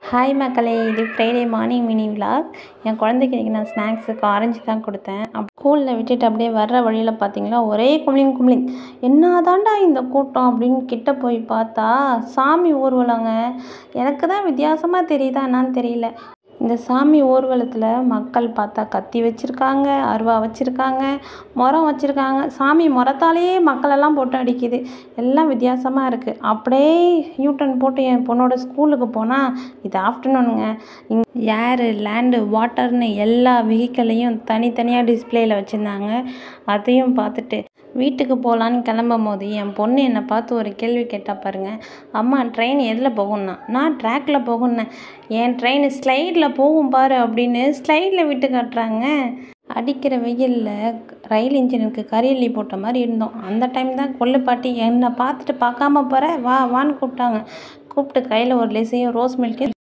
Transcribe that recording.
Hi மக்களே! இது Friday morning mini vlog. என் குழந்தைக்கு இன்றைக்கி நான் ஸ்நாக்ஸுக்கு ஆரஞ்சு தான் கொடுத்தேன். ஸ்கூலில் விட்டுட்டு அப்படியே வர்ற வழியில் பார்த்தீங்களா, ஒரே கும்ளிங். என்ன தாண்டா இந்த கூட்டம் அப்படின்னு கிட்ட போய் பார்த்தா சாமி ஊர்வலங்க. எனக்கு தான் வித்தியாசமாக தெரியுதா என்னான்னு தெரியல. இந்த சாமி ஊர்வலத்தில் மக்கள் பார்த்தா கத்தி வச்சுருக்காங்க, அருவா வச்சுருக்காங்க, முறம் வச்சுருக்காங்க. சாமி முறத்தாலேயே மக்களெல்லாம் போட்டு அடிக்குது. எல்லாம் வித்தியாசமாக இருக்குது. அப்படியே யூட்டன் போட்டு என் பொண்ணோட ஸ்கூலுக்கு போனால் இது ஆஃப்டர்நூனுங்க. ஏரு, லேண்டு, வாட்டர்னு எல்லா வெஹிக்களையும் தனித்தனியாக டிஸ்பிளேயில் வச்சுருந்தாங்க. அதையும் பார்த்துட்டு வீட்டுக்கு போகலான்னு கிளம்பும் போது என் பொண்ணு என்னை பார்த்து ஒரு கேள்வி கேட்டால் பாருங்கள். அம்மா, ட்ரெயின் எதில் போகும்னா? நான் ட்ராக்கில் போகும்னேன். என் ட்ரெயின் ஸ்லைடில் போகும் பாரு அப்படின்னு ஸ்லைடில் விட்டு காட்டுறாங்க. அடிக்கிற வெயிலில் ரயில் இன்ஜினுக்கு கரியல்லி போட்ட மாதிரி இருந்தோம். அந்த டைம் தான் கொள்ளு பாட்டி என்னை பார்த்துட்டு பார்க்காம போகிற, வா வான்னு கூப்பிட்டாங்க. கூப்பிட்டு கையில் ஒரு லேசையும் ரோஸ் மில்க்கையும்